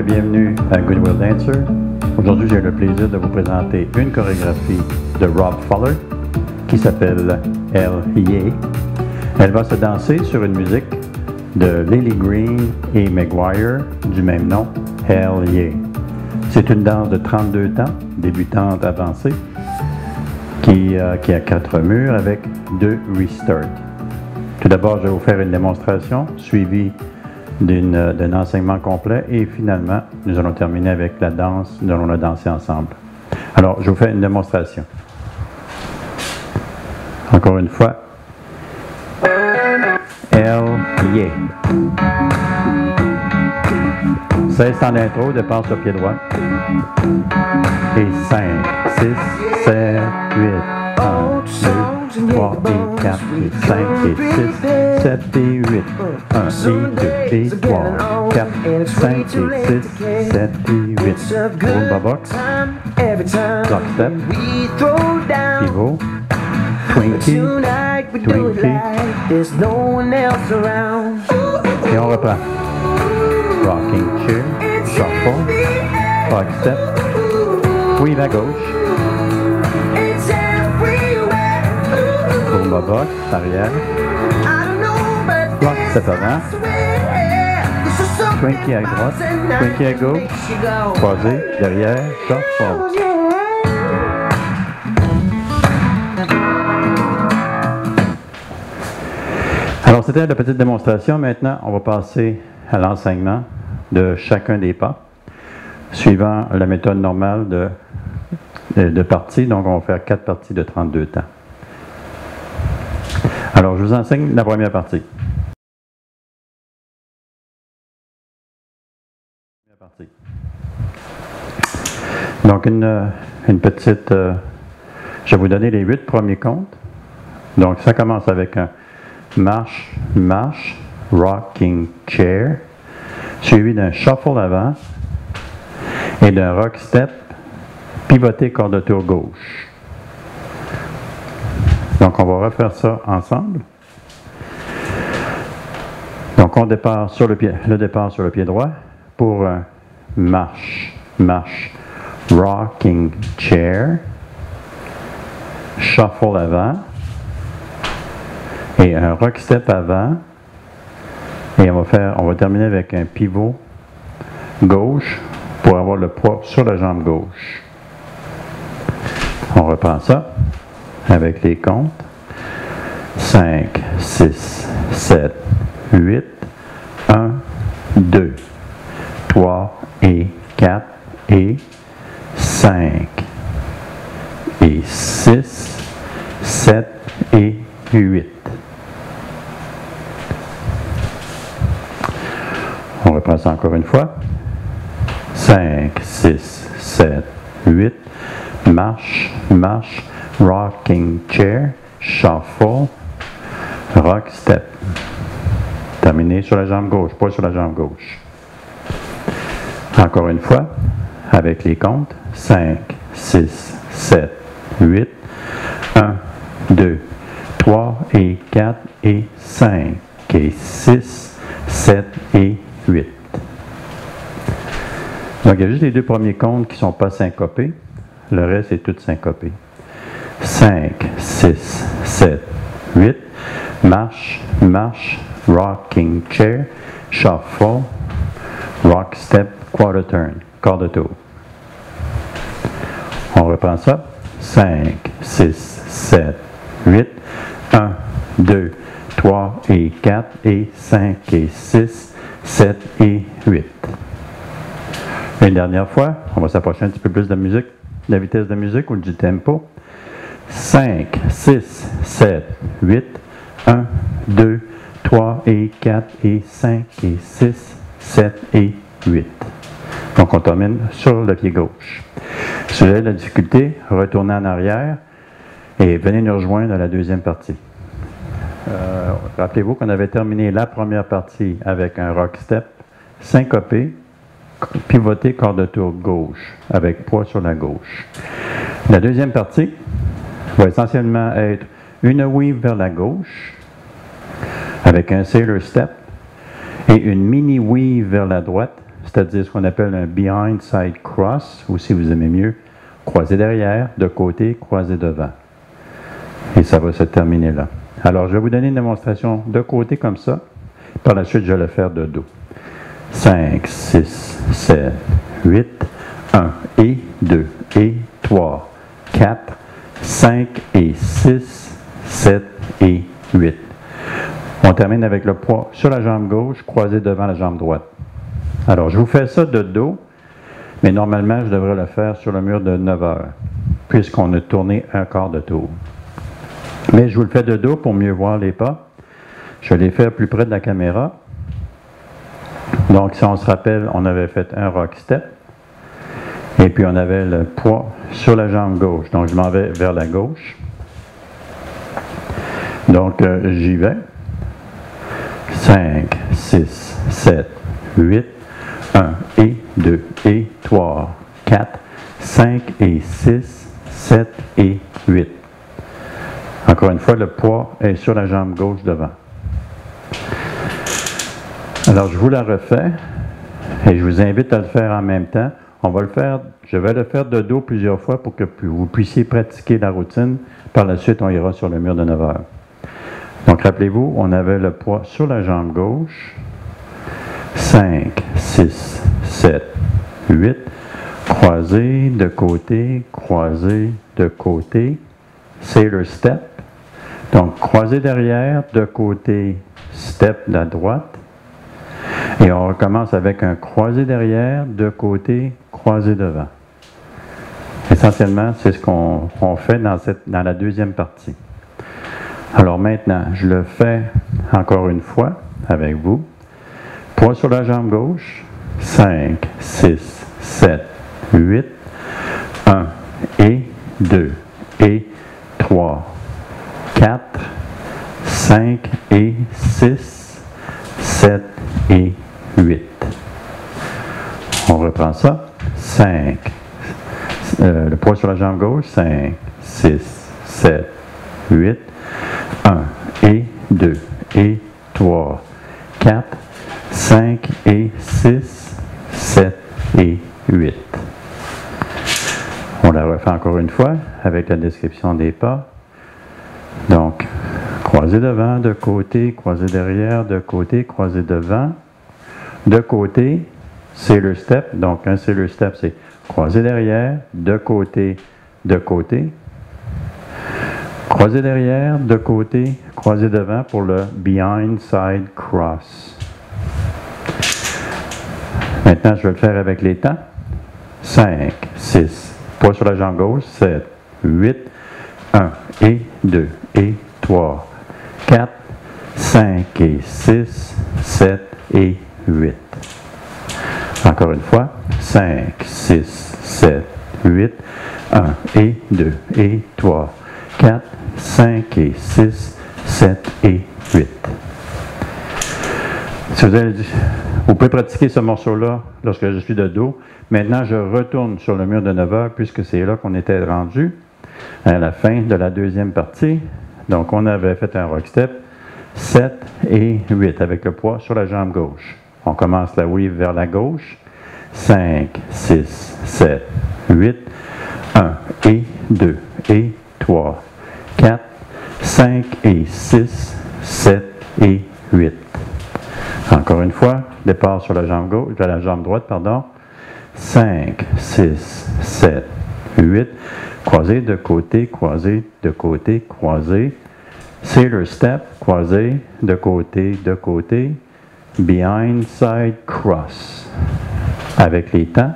bienvenue à Goodwill Dancer. Aujourd'hui, j'ai le plaisir de vous présenter une chorégraphie de Rob Fuller qui s'appelle Hell Yeah. Elle va se danser sur une musique de Lily Green et Maguire du même nom, Hell Yeah. C'est une danse de 32 temps, débutante avancée, qui a 4 murs avec 2 restarts. Tout d'abord, je vais vous faire une démonstration suivie d'un enseignement complet et finalement, nous allons terminer avec la danse. Nous allons la danser ensemble. Alors, je vous fais une démonstration. Encore une fois. Hell Yeah. 16 temps d'intro, dépasse au pied droit. Et 5, 6, 7, 8, 1, 2, 3 et 4 et 5 et 6, 7 et 8, 1 et 2 et 3, 4, 5 et 6, 7 et 8. Rumba box, drop step, pivot, twinkie, twinkie, et on reprend. Rocking chair, shuffle, rock step, weave à gauche, rumba box, arrière, rock step avant, twinkie à droite, twinkie à gauche, croisé, derrière, shuffle. Alors c'était la petite démonstration. Maintenant, on va passer à l'enseignement de chacun des pas, suivant la méthode normale de parties. Donc, on va faire 4 parties de 32 temps. Alors, je vous enseigne la première partie. Donc, une petite... je vais vous donner les 8 premiers comptes. Donc, ça commence avec un marche, marche, rocking chair, suivi d'un shuffle avant et d'un rock step, pivoté quart de tour gauche. Donc on va refaire ça ensemble. Donc on départ sur le départ sur le pied droit pour un marche, marche, rocking chair, shuffle avant et un rock step avant. Et on va terminer avec un pivot gauche pour avoir le poids sur la jambe gauche. On reprend ça avec les comptes. 5, 6, 7, 8, 1, 2, 3 et 4 et 5 et 6, 7 et 8. On reprend ça encore une fois. 5, 6, 7, 8. Marche, marche, rocking chair, shuffle, rock step. Terminé sur la jambe gauche, pas sur la jambe gauche. Encore une fois, avec les comptes. 5, 6, 7, 8. 1, 2, 3 et 4 et 5 et 6, 7 et 8. Donc, il y a juste les 2 premiers comptes qui ne sont pas syncopés. Le reste est tout syncopé. 5, 6, 7, 8. Marche, marche, rocking chair, shuffle, rock step, quarter turn, quart de tour. On reprend ça. 5, 6, 7, 8. 1, 2, 3 et 4 et 5 et 6, 7 et 8. Une dernière fois, on va s'approcher un petit peu plus de la musique, de la vitesse de musique ou du tempo. 5, 6, 7, 8, 1, 2, 3 et 4 et 5 et 6, 7 et 8. Donc on termine sur le pied gauche. Si vous avez de la difficulté, retournez en arrière et venez nous rejoindre à la deuxième partie. Rappelez-vous qu'on avait terminé la première partie avec un rock step syncopé, pivoté quart de tour gauche, avec poids sur la gauche. La deuxième partie va essentiellement être une weave vers la gauche, avec un sailor step, et une mini weave vers la droite, c'est-à-dire ce qu'on appelle un behind side cross, ou si vous aimez mieux, croisé derrière, de côté, croisé devant. Et ça va se terminer là. Alors, je vais vous donner une démonstration de côté comme ça. Par la suite, je vais le faire de dos. 5, 6, 7, 8, 1 et 2 et 3, 4, 5 et 6, 7 et 8. On termine avec le poids sur la jambe gauche, croisé devant la jambe droite. Alors, je vous fais ça de dos, mais normalement, je devrais le faire sur le mur de 9 heures, puisqu'on a tourné un quart de tour. Mais je vous le fais de dos pour mieux voir les pas. Je vais les faire plus près de la caméra. Donc, si on se rappelle, on avait fait un rock step. Et puis, on avait le poids sur la jambe gauche. Donc, je m'en vais vers la gauche. Donc, j'y vais. 5, 6, 7, 8, 1 et 2 et 3, 4, 5 et 6, 7 et 8. Encore une fois, le poids est sur la jambe gauche devant. Alors, je vous la refais et je vous invite à le faire en même temps. Je vais le faire de dos plusieurs fois pour que vous puissiez pratiquer la routine. Par la suite, on ira sur le mur de 9 heures. Donc, rappelez-vous, on avait le poids sur la jambe gauche. 5, 6, 7, 8. Croisé de côté, croisé de côté. Sailor step. Donc, croisé derrière, de côté, step de la droite. Et on recommence avec un croisé derrière, de côté, croisé devant. Essentiellement, c'est ce qu'on fait dans la deuxième partie. Alors maintenant, je le fais encore une fois avec vous. Poids sur la jambe gauche. 5, 6, 7, 8. 1 et 2 et 3, 4, 5 et 6, 7 et 8. On reprend ça. 5. Le poids sur la jambe gauche. 5, 6, 7, 8. 1 et 2 et 3, 4, 5 et 6, 7 et 8. On la refait encore une fois avec la description des pas. Donc, croisé devant, de côté, croisé derrière, de côté, croisé devant, de côté, sailor step. Donc, un sailor step, c'est croisé derrière, de côté, croisé derrière, de côté, croisé devant pour le behind side cross. Maintenant, je vais le faire avec les temps. 5, 6, poids sur la jambe gauche, 7, 8, 1 et 2 et 3, 4, 5 et 6, 7 et 8. Encore une fois, 5, 6, 7, 8, 1 et 2 et 3, 4, 5 et 6, 7 et 8. Si vous pouvez pratiquer ce morceau-là lorsque je suis de dos. Maintenant, je retourne sur le mur de 9 heures puisque c'est là qu'on était rendu à la fin de la deuxième partie. Donc, on avait fait un rock step 7 et 8 avec le poids sur la jambe gauche. On commence la weave vers la gauche. 5, 6, 7, 8, 1 et 2 et 3, 4, 5 et 6, 7 et 8. Encore une fois, départ sur la jambe gauche, de la jambe droite, pardon. 5, 6, 7, 8. Croisé de côté, croisé de côté, croisé. Sailor step, croisé de côté. Behind side cross. Avec les temps.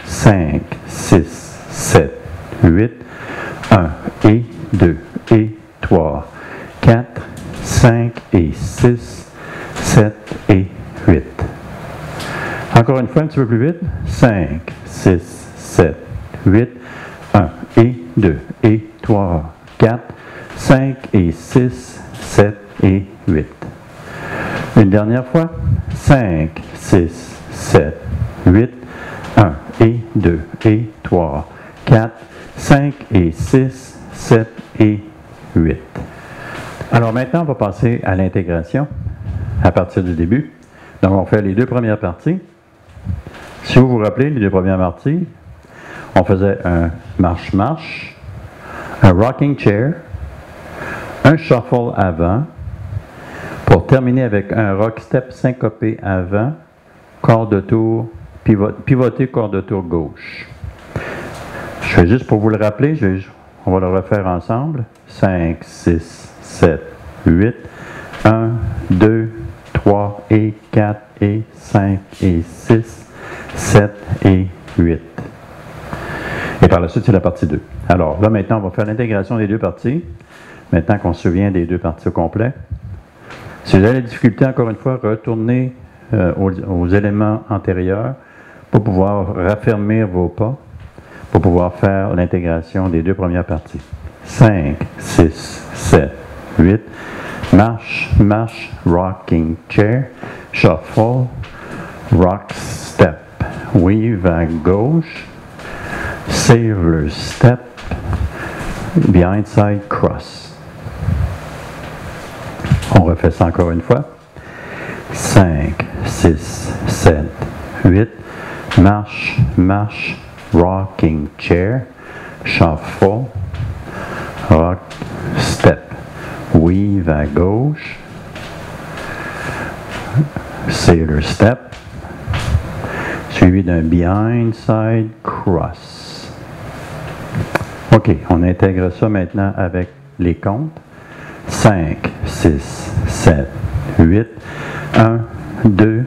5, 6, 7, 8. 1 et 2 et 3, 4, 5 et 6, 7 et 8. Encore une fois, un petit peu plus vite. 5, 6, 7, 8, 1 et 2 et 3, 4, 5 et 6, 7 et 8. Une dernière fois. 5, 6, 7, 8, 1 et 2 et 3, 4, 5 et 6, 7 et 8. Alors maintenant, on va passer à l'intégration à partir du début. Donc, on fait les deux premières parties. Si vous vous rappelez, les deux premières parties, on faisait un marche-marche, un rocking chair, un shuffle avant, pour terminer avec un rock step syncopé avant, quart de tour, pivoté, quart de tour gauche. Je fais juste pour vous le rappeler, on va le refaire ensemble. 5, 6, 7, 8, 1, 2, 3 et 4 et 5 et 6, 7 et 8. Et par la suite, c'est la partie 2. Alors là, maintenant, on va faire l'intégration des deux parties. Maintenant qu'on se souvient des deux parties au complet. Si vous avez des difficultés, encore une fois, retournez aux éléments antérieurs pour pouvoir raffermir vos pas, pour pouvoir faire l'intégration des deux premières parties. 5, 6, 7, 8. Marche, marche, rocking chair, shuffle, rock step, weave à gauche, sailor step, behind side cross. On refait ça encore une fois. 5, 6, 7, 8. Marche, marche, rocking chair, shuffle, rock step, weave à gauche, sailor step, suivi d'un behind side cross. OK, on intègre ça maintenant avec les comptes. 5, 6, 7, 8, 1, 2,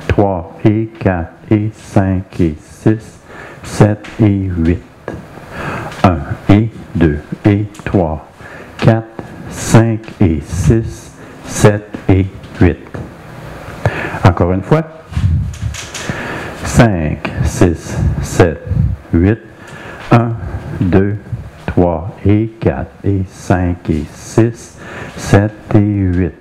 3 et 4 et 5 et 6, 7 et 8. 1 et 2 et 3, 4, 5 et 6, 7 et 8. Encore une fois. 5, 6, 7, 8, 1, 2, 3 et 4 et 5 et 6, 7 et 8.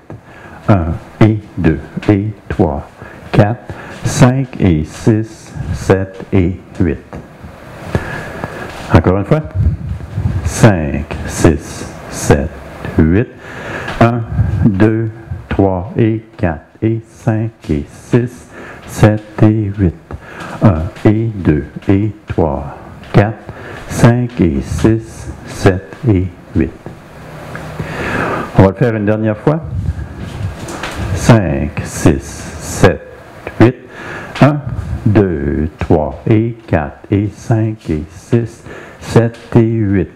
1 et 2 et 3, 4, 5 et 6, 7 et 8. Encore une fois. 5, 6, 7, 8, 1, 2, 3 et 4 et 5 et 6, 7 et 8. 1 et 2 et 3, 4, 5 et 6, 7 et 8. On va le faire une dernière fois. 5, 6, 7, 8, 1, 2, 3 et 4 et 5 et 6, 7 et 8.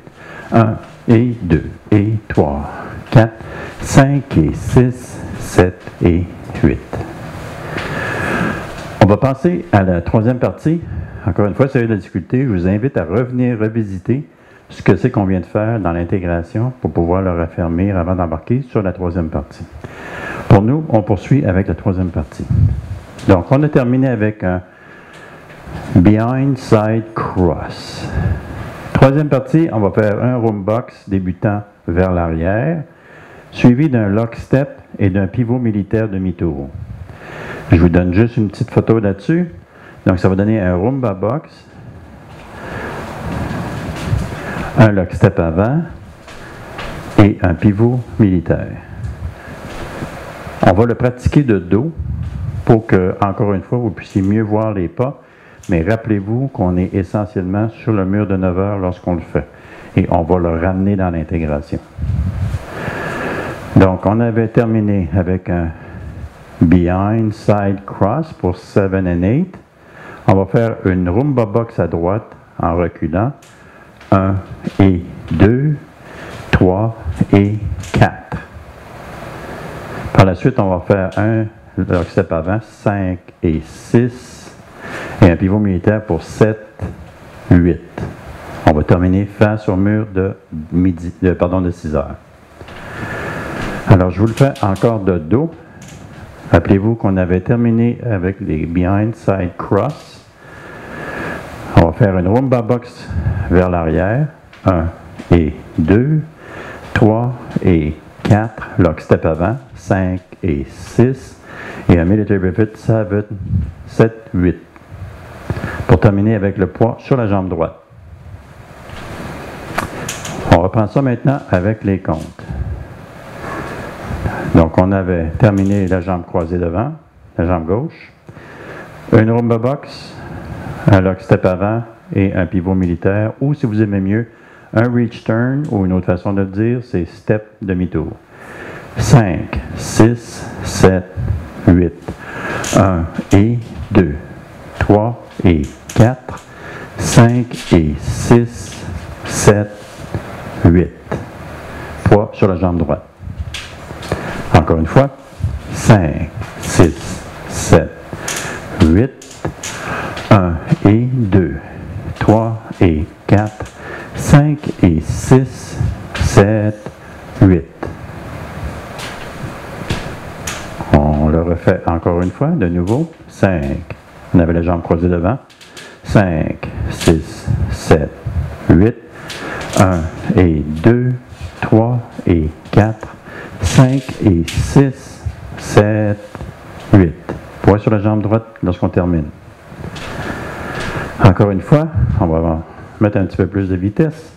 1 et 2 et 3, 4, 5 et 6, 7 et 8. On va passer à la troisième partie. Encore une fois, si vous avez de la difficulté, je vous invite à revenir revisiter ce que c'est qu'on vient de faire dans l'intégration pour pouvoir le raffermir avant d'embarquer sur la troisième partie. Pour nous, on poursuit avec la troisième partie. Donc, on a terminé avec un behind side cross. Troisième partie, on va faire un room box débutant vers l'arrière, suivi d'un lock step et d'un pivot militaire demi-tour. Je vous donne juste une petite photo là-dessus. Donc, ça va donner un Rumba box, un lock step avant et un pivot militaire. On va le pratiquer de dos pour que, encore une fois, vous puissiez mieux voir les pas. Mais rappelez-vous qu'on est essentiellement sur le mur de 9 heures lorsqu'on le fait. Et on va le ramener dans l'intégration. Donc, on avait terminé avec un behind side cross pour 7 and 8. On va faire une Rumba box à droite en reculant. 1 et 2, 3 et 4. Par la suite, on va faire un lock step avant, 5 et 6. Et un pivot militaire pour 7, 8. On va terminer face au mur de 6 heures. Alors, je vous le fais encore de dos. Rappelez-vous qu'on avait terminé avec les behind side cross. On va faire une Rumba box vers l'arrière. 1 et 2, 3 et 4. Lock step avant. 5 et 6. Et un military pivot 7, 8. Pour terminer avec le poids sur la jambe droite. On reprend ça maintenant avec les comptes. Donc, on avait terminé la jambe croisée devant, la jambe gauche. Une Rumba box, un lockstep avant et un pivot militaire, ou si vous aimez mieux, un reach turn, ou une autre façon de le dire, c'est step demi-tour. 5, 6, 7, 8, 1 et 2, 3 et 4, 5 et 6, 7, 8. Poids sur la jambe droite. Encore une fois, 5, 6, 7, 8, 1 et 2, 3 et 4, 5 et 6, 7, 8. On le refait encore une fois, de nouveau. 5, on avait la jambe croisée devant. 5, 6, 7, 8, 1 et 2, 3 et 4, 5 et 6, 7, 8. Poids sur la jambe droite lorsqu'on termine. Encore une fois, on va mettre un petit peu plus de vitesse.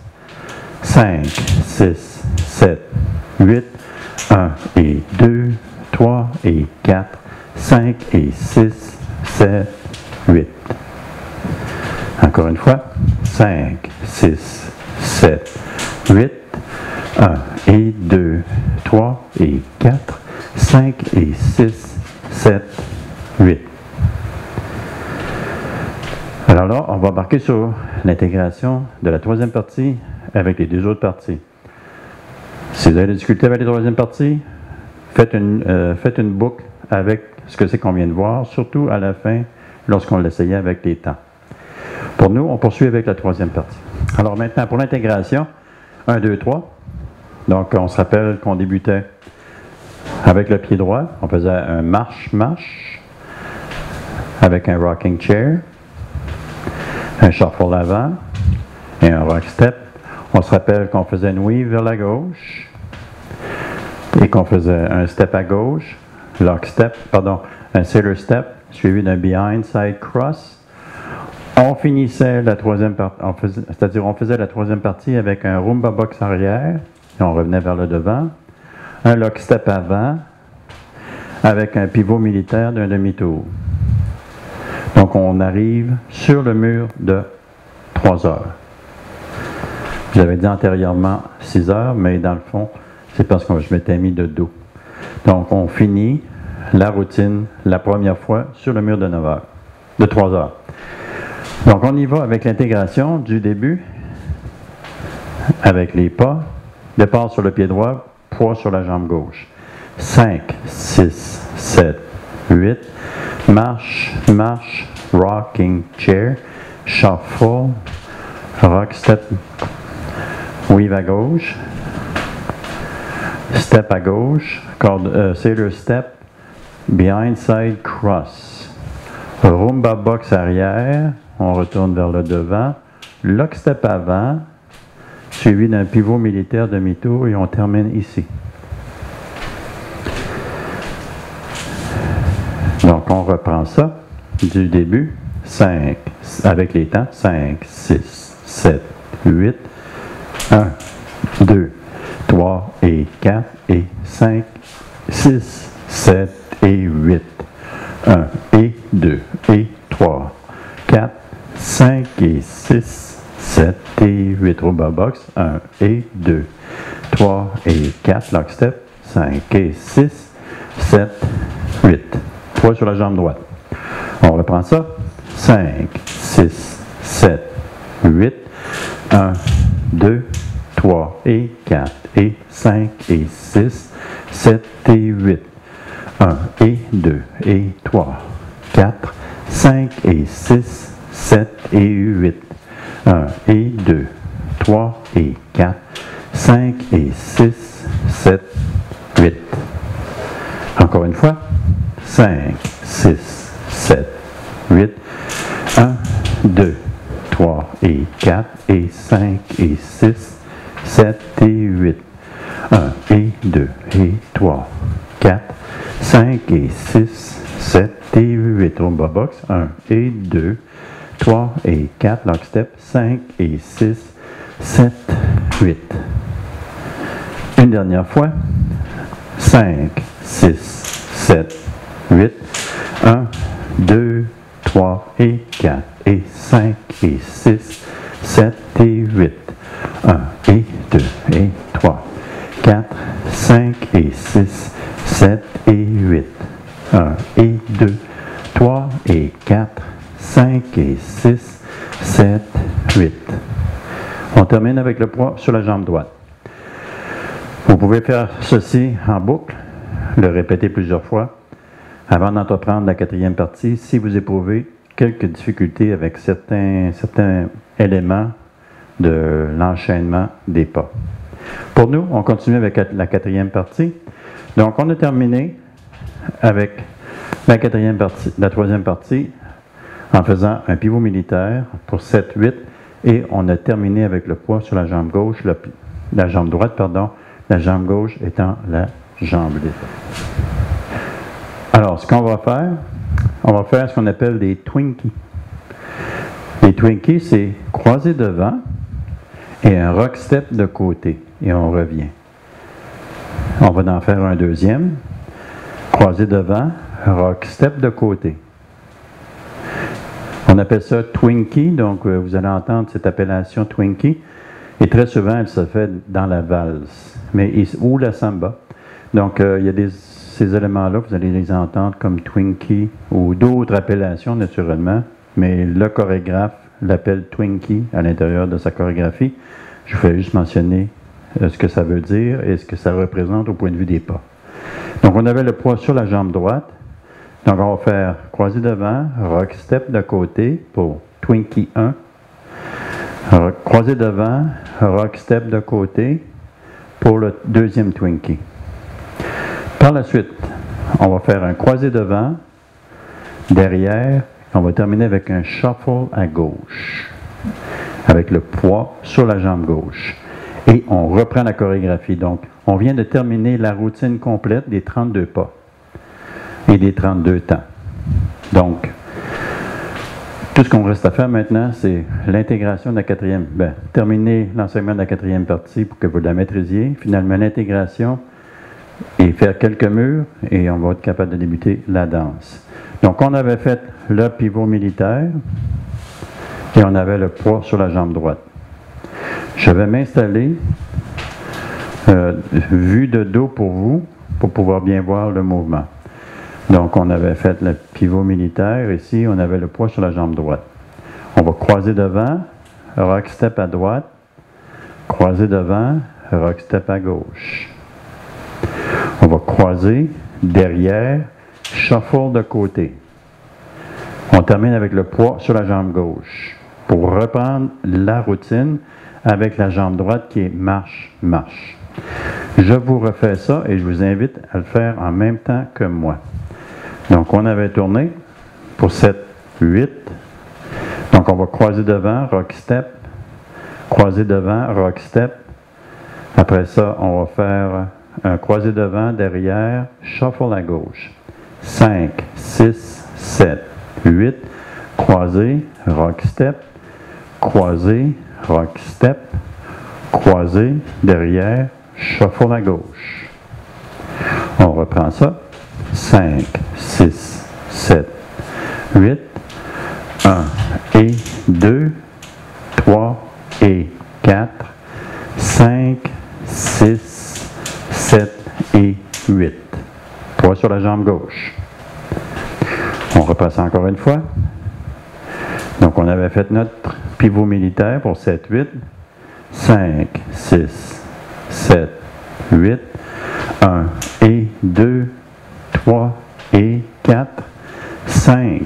5, 6, 7, 8, 1 et 2, 3 et 4, 5 et 6, 7, 8. Encore une fois, 5, 6, 7, 8, 1 et 2, 3 et 4, 5 et 6, 7, 8. Alors là, on va embarquer sur l'intégration de la troisième partie avec les deux autres parties. Si vous avez des difficultés avec la troisième partie, faites une boucle avec ce que c'est qu'on vient de voir, surtout à la fin, lorsqu'on l'essayait avec les temps. Pour nous, on poursuit avec la troisième partie. Alors maintenant, pour l'intégration, 1, 2, 3. Donc, on se rappelle qu'on débutait avec le pied droit. On faisait un marche-marche avec un rocking chair, un shuffle avant et un rock step. On se rappelle qu'on faisait une weave vers la gauche et qu'on faisait un step à gauche, un sailor step suivi d'un behind side cross. On finissait la troisième partie, c'est-à-dire on faisait la troisième partie avec un rumba box arrière et on revenait vers le devant, un lock step avant avec un pivot militaire d'un demi-tour. Donc on arrive sur le mur de 3 heures. J'avais dit antérieurement 6 heures, mais dans le fond, c'est parce que je m'étais mis de dos. Donc on finit la routine la première fois sur le mur de 9 heures, de 3 heures. Donc on y va avec l'intégration du début, avec les pas, départ sur le pied droit, poids sur la jambe gauche. 5, 6, 7, 8, marche, marche, rocking chair, shuffle, rock step, weave à gauche, step à gauche, sailor step, behind side cross, rumba box arrière, on retourne vers le devant, lock step avant, suivi d'un pivot militaire demi-tour et on termine ici. Donc on reprend ça du début, 5, avec les temps, 5, 6, 7, 8, 1, 2, 3 et 4 et 5, 6, 7 et 8, 1 et 2 et 3, 4, 5 et 6, 7 et 8, rumba box, 1 et 2, 3 et 4, lock step, 5 et 6, 7, 8. Poids sur la jambe droite. On reprend ça. 5, 6, 7, 8, 1, 2, 3 et 4 et 5 et 6, 7 et 8, 1 et 2 et 3, 4, 5 et 6, 7 et 8, 1 et 2, 3 et 4, 5 et 6, 7, 8. Encore une fois. 5, 6, 7, 8, 1, 2, 3 et 4 et 5 et 6, 7 et 8, 1 et 2 et 3, 4, 5 et 6, 7 et 8, rumba box, 1 et 2, 3 et 4, lock step, 5 et 6, 7, 8. Une dernière fois, 5, 6, 7, 8, 1, 2, 3 et 4 et 5 et 6, 7 et 8. 1 et 2 et 3, 4, 5 et 6, 7 et 8. 1 et 2, 3 et 4, 5 et 6, 7, 8. On termine avec le poids sur la jambe droite. Vous pouvez faire ceci en boucle, le répéter plusieurs fois, avant d'entreprendre la quatrième partie, si vous éprouvez quelques difficultés avec certains éléments de l'enchaînement des pas. Pour nous, on continue avec la quatrième partie. Donc, on a terminé avec la troisième partie, en faisant un pivot militaire pour 7-8, et on a terminé avec le poids sur la jambe gauche, la jambe droite, pardon, la jambe gauche étant la jambe libre. Alors, ce qu'on va faire ce qu'on appelle des Twinkies. Les Twinkies, c'est croiser devant et un rock step de côté, et on revient. On va en faire un deuxième. Croiser devant, rock step de côté. On appelle ça Twinkie, donc vous allez entendre cette appellation Twinkie, et très souvent elle se fait dans la valse, ou la samba. Donc il y a ces éléments-là, vous allez les entendre comme Twinkie, ou d'autres appellations naturellement, mais le chorégraphe l'appelle Twinkie à l'intérieur de sa chorégraphie. Je vais juste mentionner ce que ça veut dire et ce que ça représente au point de vue des pas. Donc on avait le poids sur la jambe droite. Donc, on va faire croiser devant, rock step de côté pour Twinkie 1. Croiser devant, rock step de côté pour le deuxième Twinkie. Par la suite, on va faire un croisé devant, derrière, on va terminer avec un shuffle à gauche, avec le poids sur la jambe gauche. Et on reprend la chorégraphie. Donc, on vient de terminer la routine complète des 32 pas. Et des 32 temps. Donc, tout ce qu'on reste à faire maintenant, c'est l'intégration de la quatrième. Terminer l'enseignement de la quatrième partie pour que vous la maîtrisiez. Finalement, l'intégration et faire quelques murs et on va être capable de débuter la danse. Donc, on avait fait le pivot militaire et on avait le poids sur la jambe droite. Je vais m'installer vue de dos pour vous, pour pouvoir bien voir le mouvement. Donc, on avait fait le pivot militaire. Ici, on avait le poids sur la jambe droite. On va croiser devant, rock step à droite, croiser devant, rock step à gauche. On va croiser derrière, shuffle de côté. On termine avec le poids sur la jambe gauche pour reprendre la routine avec la jambe droite qui est marche-marche. Je vous refais ça et je vous invite à le faire en même temps que moi. Donc, on avait tourné pour 7, 8. Donc, on va croiser devant, rock step. Croiser devant, rock step. Après ça, on va faire un croisé devant, derrière, shuffle à gauche. 5, 6, 7, 8. Croisé, rock step. Croisé, rock step. Croisé, derrière, shuffle à gauche. On reprend ça. 5, 6, 7, 8, 1 et 2, 3 et 4, 5, 6, 7 et 8. Poids sur la jambe gauche. On repasse encore une fois. Donc, on avait fait notre pivot militaire pour 7, 8, 5, 6, 7, 8, 1 et 2, 3 et 4, 5,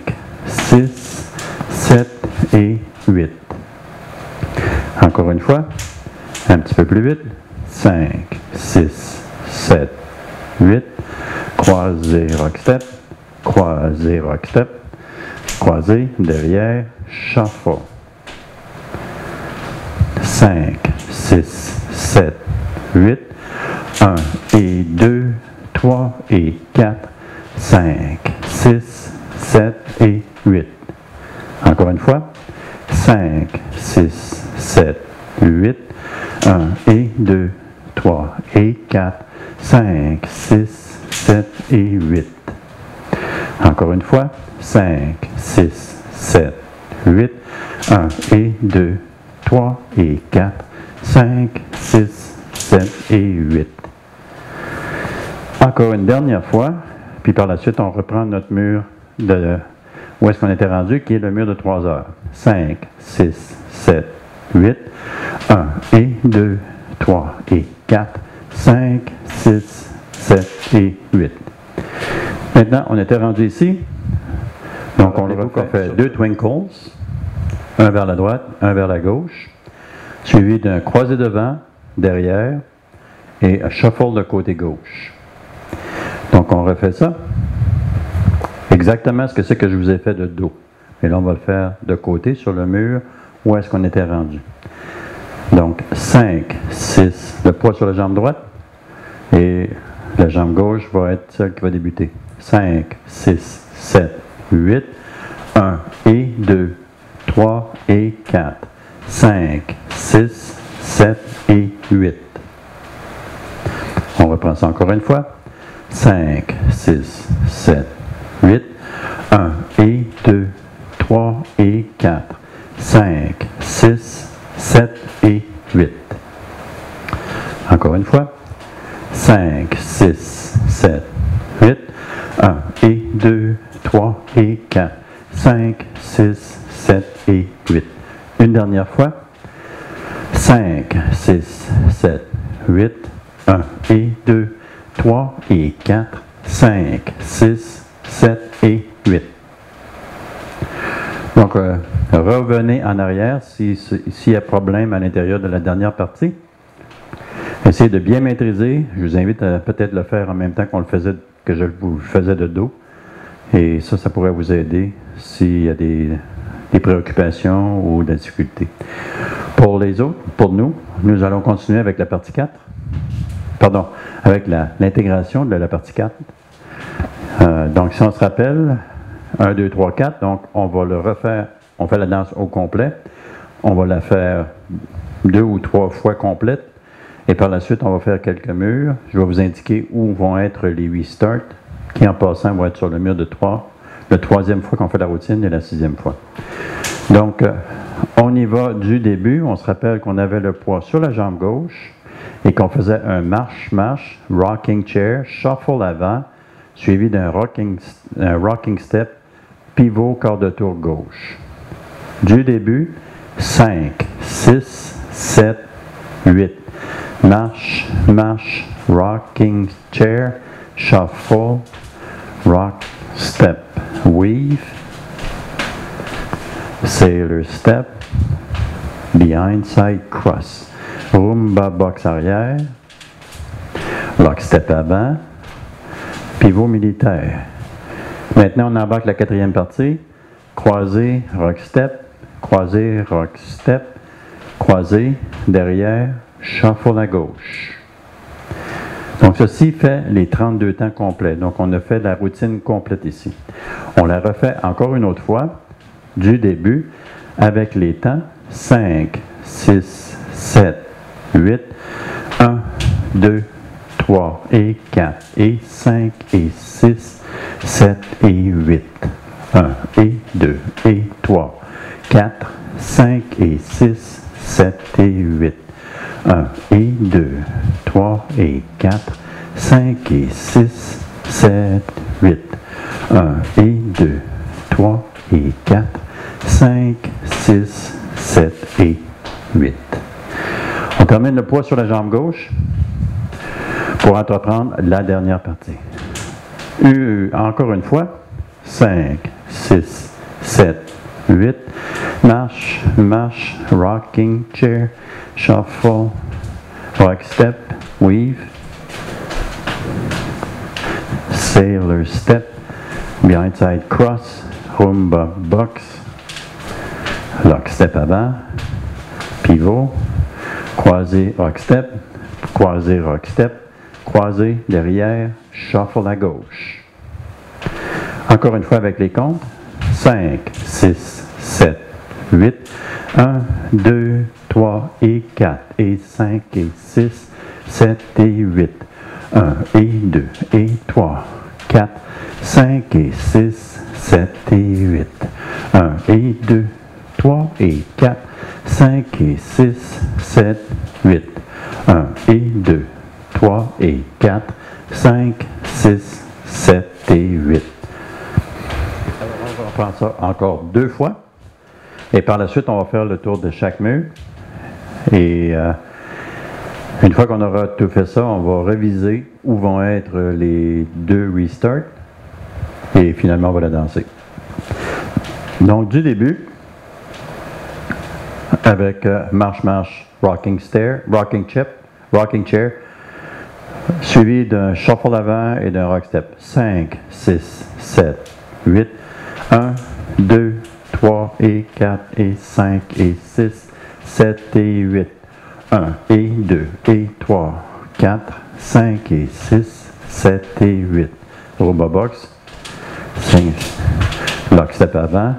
6, 7 et 8. Encore une fois, un petit peu plus vite. 5, 6, 7, 8. Croisé, rock step. Croisé, rock step. Croisé, derrière, shuffle. 5, 6, 7, 8. 1 et 2, 3 et 4, 5, 6, 7 et 8. Encore une fois. 5, 6, 7, 8. 1 et 2, 3 et 4, 5, 6, 7 et 8. Encore une fois. 5, 6, 7, 8. 1 et 2, 3 et 4, 5, 6, 7 et 8. Encore une dernière fois, puis par la suite, on reprend notre mur de où est-ce qu'on était rendu, qui est le mur de 3 heures. 5, 6, 7, 8. 1 et 2, 3 et 4, 5, 6, 7 et 8. Maintenant, on était rendu ici. Donc, on le refait 2 twinkles, un vers la droite, un vers la gauche, suivi d'un croisé devant, derrière, et un shuffle de côté gauche. Donc, on refait ça. Exactement ce que c'est que je vous ai fait de dos. Et là, on va le faire de côté sur le mur où est-ce qu'on était rendu. Donc, 5, 6, le poids sur la jambe droite et la jambe gauche va être celle qui va débuter. 5, 6, 7, 8, 1 et 2, 3 et 4, 5, 6, 7 et 8. On reprend ça encore une fois. 5, 6, 7, 8, 1 et 2, 3 et 4, 5, 6, 7 et 8. Encore une fois. 5, 6, 7, 8, 1 et 2, 3 et 4, 5, 6, 7 et 8. Une dernière fois. 5, 6, 7, 8, 1 et 2, 3 et 4, 5, 6, 7 et 8. Donc, revenez en arrière s'il y a problème à l'intérieur de la dernière partie. Essayez de bien maîtriser. Je vous invite à peut-être le faire en même temps que je vous faisais de dos. Et ça pourrait vous aider s'il y a des préoccupations ou des difficultés. Pour les autres, pour nous allons continuer avec la partie 4. Pardon, avec l'intégration de la partie 4. Donc, si on se rappelle, 1, 2, 3, 4, donc on va le refaire, on fait la danse au complet. On va la faire 2 ou 3 fois complète. Et par la suite, on va faire quelques murs. Je vais vous indiquer où vont être les 8 starts, qui en passant vont être sur le mur de 3, la 3e fois qu'on fait la routine et la 6e fois. Donc, on y va du début. On se rappelle qu'on avait le poids sur la jambe gauche et qu'on faisait un marche-marche, rocking chair, shuffle avant, suivi d'un rocking step, pivot, quart de tour gauche. Du début, 5, 6, 7, 8. Marche, marche, rocking chair, shuffle, rock, step, weave, sailor step, behind side cross, rumba box arrière, lock step avant, pivot militaire. Maintenant, on embarque la 4e partie, croisé, rock step, croisé, rock step, croisé, derrière, shuffle à gauche. Donc, ceci fait les 32 temps complets. Donc, on a fait la routine complète ici. On la refait encore une autre fois, du début, avec les temps 5, 6, 7, 8, 1, 2, 3 et 4 et 5 et 6, 7 et 8. 1 et 2 et 3, 4, 5 et 6, 7 et 8. 1 et 2, 3 et 4, 5 et 6, 7, 8. 1 et 2, 3 et 4, 5, 6, 7 et 8. On termine le poids sur la jambe gauche pour entreprendre la dernière partie. Encore une fois, 5, 6, 7, 8. Marche, marche, rocking chair, shuffle, rock step, weave, sailor step, behind side cross, rumba box, lock step avant, pivot, croisé rock step, croisé derrière, shuffle à gauche. Encore une fois avec les comptes, 5, 6, 7, 8, 1, 2, 3 et 4 et 5 et 6, 7 et 8. 1 et 2 et 3, 4, 5 et 6, 7 et 8. 1 et 2, 3 et 4, 5 et 6, 7, 8. 1 et 2, 3 et 4, 5, 6, 7 et 8. Alors, on va faire ça encore 2 fois. Et par la suite, on va faire le tour de chaque mur. Et une fois qu'on aura tout fait ça, on va réviser où vont être les 2 restarts. Et finalement, on va la danser. Donc, du début, avec marche, marche, rocking chair, suivi d'un shuffle avant et d'un rock step. 5, 6, 7, 8, 1, 2, 3 et 4 et 5 et 6, 7 et 8. 1 et 2 et 3, 4, 5 et 6, 7 et 8. Rumba box. 5, lock step avant.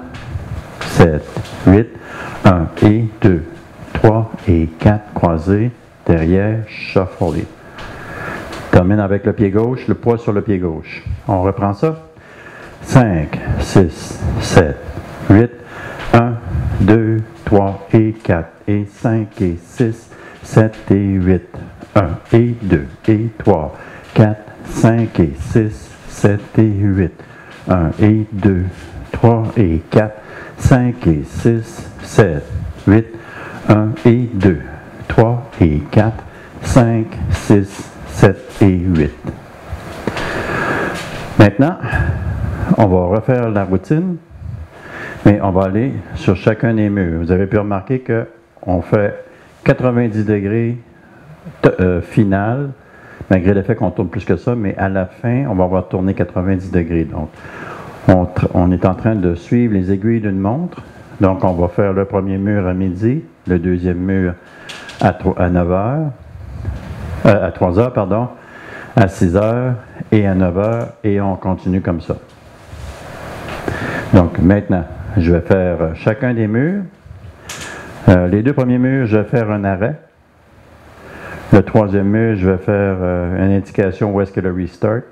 7, 8. 1 et 2, 3 et 4 croisés. Derrière, shuffle. Termine avec le pied gauche, le poids sur le pied gauche. On reprend ça. 5, 6, 7, 8, 1, 2, 3 et 4 et 5 et 6, 7 et 8. 1 et 2 et 3, 4, 5 et 6, 7 et 8. 1 et 2, 3 et 4, 5 et 6, 7, 8. 1 et 2, 3 et 4, 5, 6, 7 et 8. Maintenant, on va refaire la routine, mais on va aller sur chacun des murs. Vous avez pu remarquer qu'on fait 90 degrés final, malgré le fait qu'on tourne plus que ça, mais à la fin, on va avoir tourné 90 degrés. Donc, on est en train de suivre les aiguilles d'une montre. Donc, on va faire le premier mur à midi, le deuxième mur à 9 heures, à 3 heures, pardon, à 6 heures et à 9 heures, et on continue comme ça. Donc, maintenant, je vais faire chacun des murs. Les 2 premiers murs, je vais faire un arrêt. Le 3e mur, je vais faire une indication où est-ce que le restart.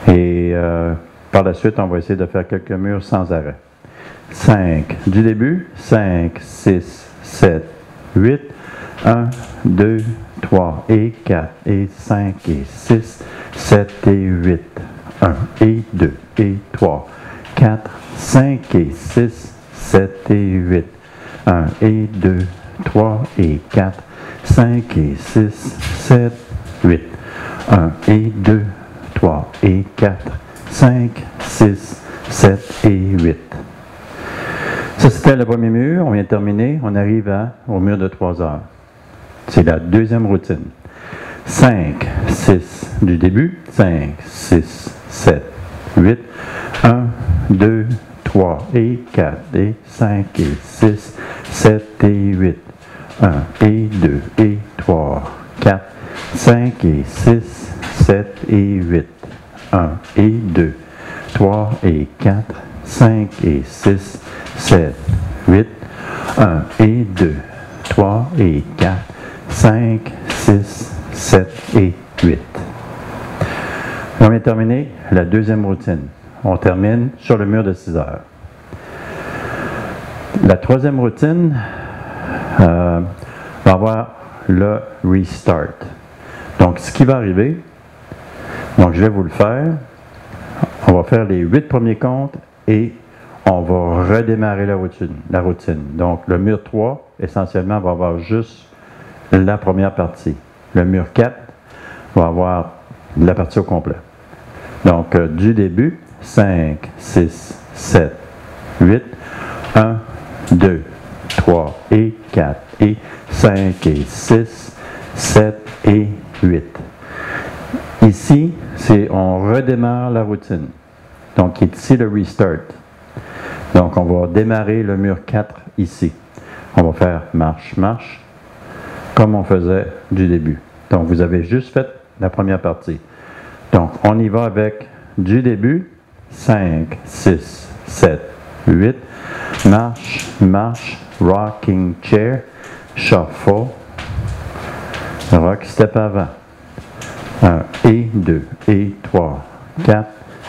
Et par la suite, on va essayer de faire quelques murs sans arrêt. 5 du début, 5, 6, 7, 8, 1, 2, 3 et 4 et 5 et 6, 7 et 8, 1 et 2 et 3, 4, 5 et 6, 7 et 8, 1 et 2, 3 et 4, 5 et 6, 7, 8, 1 et 2, 3 et 4, 5, 6, 7 et 8. Ça, c'était le premier mur. On vient de terminer. On arrive au mur de 3 heures. C'est la deuxième routine. 5, 6 du début. 5, 6, 7, 8. 1, 2, 3 et 4 et 5 et 6, 7 et 8. 1 et 2 et 3, 4, 5 et 6, 7 et 8. 1 et 2, 3 et 4, 5 et 6, 7, 8, 1 et 2, 3 et 4, 5, 6, 7 et 8. On vient de terminer la deuxième routine. On termine sur le mur de 6 heures. La troisième routine va avoir le restart. Donc, ce qui va arriver, donc je vais vous le faire. On va faire les 8 premiers comptes et on va redémarrer la routine. Donc, le mur 3, essentiellement, va avoir juste la première partie. Le mur 4 va avoir la partie au complet. Donc, du début, 5, 6, 7, 8, 1, 2, 3 et 4 et 5 et 6, 7 et 8. Ici, on redémarre la routine. Donc, ici le restart. Donc, on va démarrer le mur 4 ici. On va faire marche, marche, comme on faisait du début. Donc, vous avez juste fait la première partie. Donc, on y va avec du début, 5, 6, 7, 8, marche, marche, rocking chair, shuffle, rock step avant. 1 et 2 et 3, 4,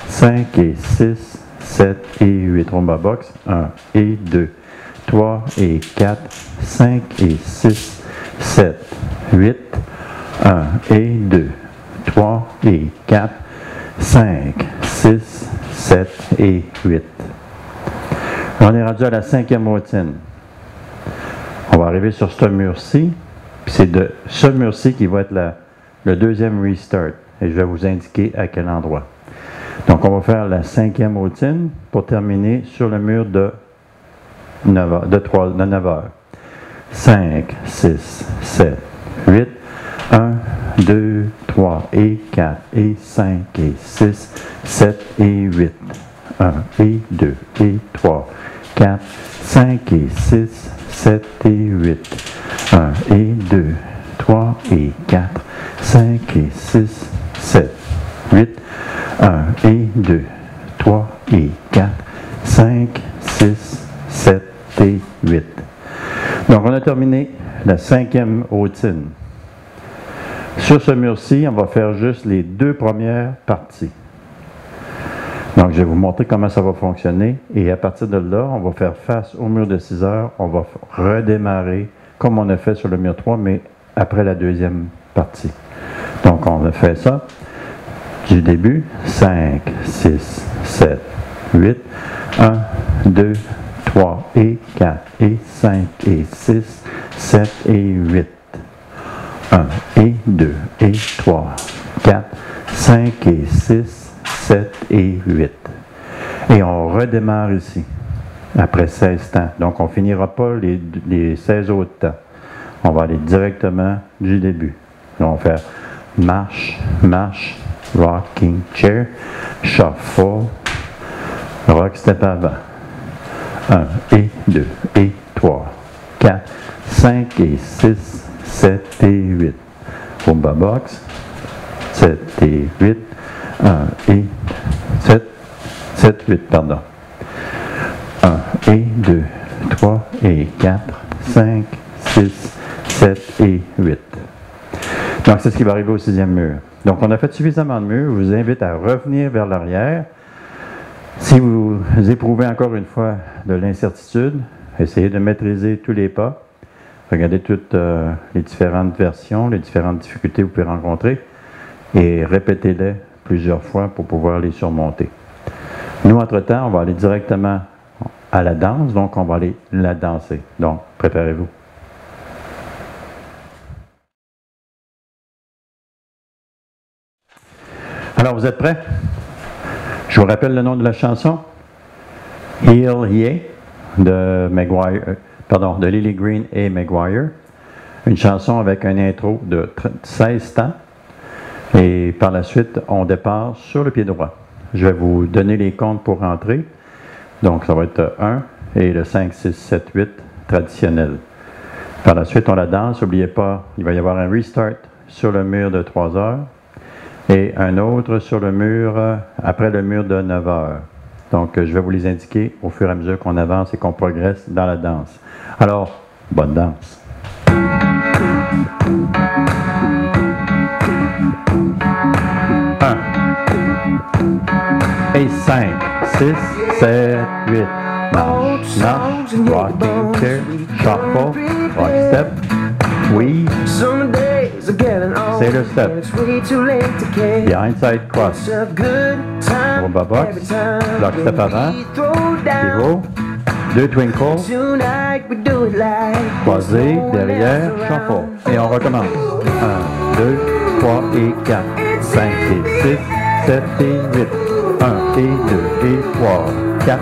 5 et 6, 7 et 8. Rumba box. 1 et 2, 3 et 4, 5 et 6, 7, 8, 1 et 2, 3 et 4, 5, 6, 7 et 8. On est rendu à la cinquième routine. On va arriver sur ce mur-ci, puis c'est de ce mur-ci qui va être le deuxième restart. Et je vais vous indiquer à quel endroit. Donc, on va faire la cinquième routine pour terminer sur le mur de 9 heures. 5, 6, 7, 8, 1, 2, 3 et 4 et 5 et 6, 7 et 8. 1 et 2 et 3, 4, 5 et 6, 7 et 8. 1 et 2, 3 et 4, 5 et 6, 7, 8. 1 et 2, 3 et 4, 5, 6, 7 et 8. Donc, on a terminé la cinquième routine. Sur ce mur-ci, on va faire juste les deux premières parties. Donc, je vais vous montrer comment ça va fonctionner. Et à partir de là, on va faire face au mur de 6 heures. On va redémarrer comme on a fait sur le mur 3, mais après la deuxième partie. Donc, on a fait ça du début. 5, 6, 7, 8, 1, 2, 3 et 4 et 5 et 6, 7 et 8. 1 et 2 et 3, 4, 5 et 6, 7 et 8. Et on redémarre ici, après 16 temps. Donc, on ne finira pas les 16 autres temps. On va aller directement du début. Donc, on va faire marche, marche, rocking chair, shuffle, rock step avant. 1 et 2 et 3, 4, 5 et 6, 7 et 8. Rumba box, 7 et 8, 1 et 7, 8, pardon. 1 et 2, 3 et 4, 5, 6, 7 et 8. Donc, c'est ce qui va arriver au sixième mur. Donc, on a fait suffisamment de murs. Je vous invite à revenir vers l'arrière. Si vous éprouvez encore une fois de l'incertitude, essayez de maîtriser tous les pas. Regardez toutes les différentes versions, les différentes difficultés que vous pouvez rencontrer et répétez-les plusieurs fois pour pouvoir les surmonter. Nous, entre-temps, on va aller directement à la danse, donc on va aller la danser. Donc, préparez-vous. Alors, vous êtes prêts? Je vous rappelle le nom de la chanson. Heal Ye de Lily Green et Maguire. Une chanson avec un intro de 16 temps. Et par la suite, on départ sur le pied droit. Je vais vous donner les comptes pour rentrer. Donc, ça va être 1 et le 5, 6, 7, 8 traditionnel. Par la suite, on la danse. N'oubliez pas, il va y avoir un restart sur le mur de 3 heures et un autre sur le mur, après le mur de 9 heures. Donc, je vais vous les indiquer au fur et à mesure qu'on avance et qu'on progresse dans la danse. Alors, bonne danse. 1 et 5, 6, 7, 8. Marche, marche, rocking chair, shuffle, rock step, oui. Sailor step, behind side cross, rumba box, block step avant, pivot, 2 twinkle, croisé, derrière, shuffle. Et on recommence. 1, 2, 3 et 4, 5 et 6, 7 et 8. 1 et 2 et 3, 4,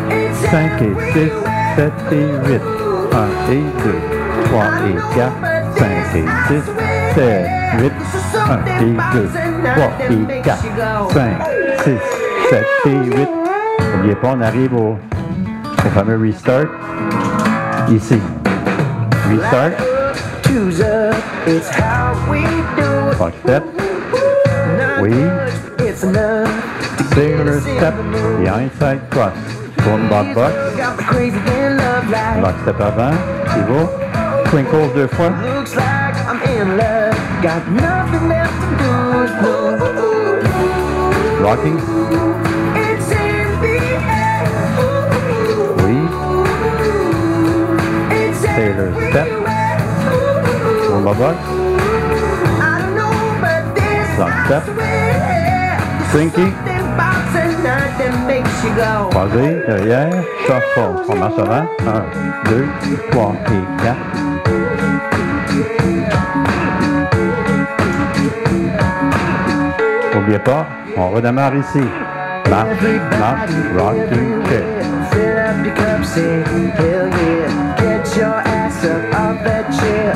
5 et 6, 7 et 8. 1 et 2, 3 et 4, 5 et 6, 7, 8. 1 et 2, 3 et 4, 5, 6, 7 et 8. N'oubliez pas, on arrive au fameux restart. Ici. Restart. Rock step. Oui. Sailor step, behind side cross, rumba box, block step avant, pivot, twinkle 2 fois, rocking, oui, Zumba box. Long step. Twinkie. Croisé, derrière, shuffle. On marche avant. 1, 2, 3 et 4. N'oubliez pas, on redémarre ici. Marche, marche, rocking chair. Fill up your cup, say, hell yeah. Get your ass up off that chair.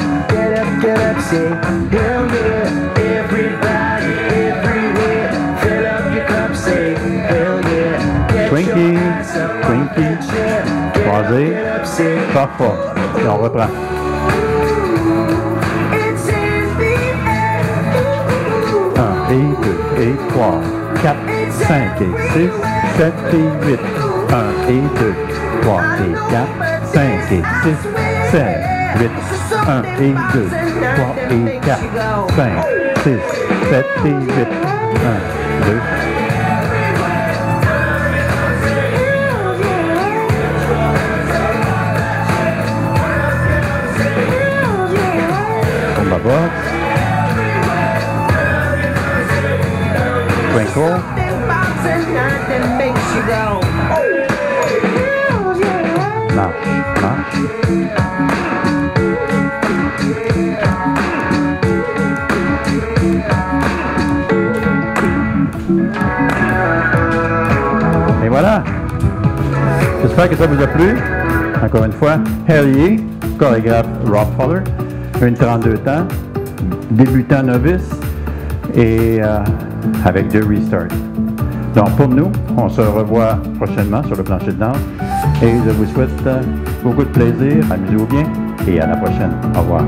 Get up, say, hell yeah. Everybody, everywhere. Fill up your cup, say, hell yeah. Get Twinkie, your ass up off Twinkie, that chair. croisé, Get up, say, shuffle. Et on reprend. it's in the air. 1 et 2 et 3, 4, 5 et 6, 7 et 8. 1 et 2, 3 et 4, 5 et 6, 7, 8. 1 et 2, 3 et 4, 5, 6, 7 et 8. 1, 2. Zumba box. Twinkle. Marche, marche. Et voilà. J'espère que ça vous a plu. Encore une fois, Hell Yeah, chorégraphe Rob Fuller, une 32 ans, débutant novice et avec 2 restarts. Donc pour nous, on se revoit prochainement sur le plancher de danse et je vous souhaite beaucoup de plaisir, amusez-vous bien et à la prochaine. Au revoir.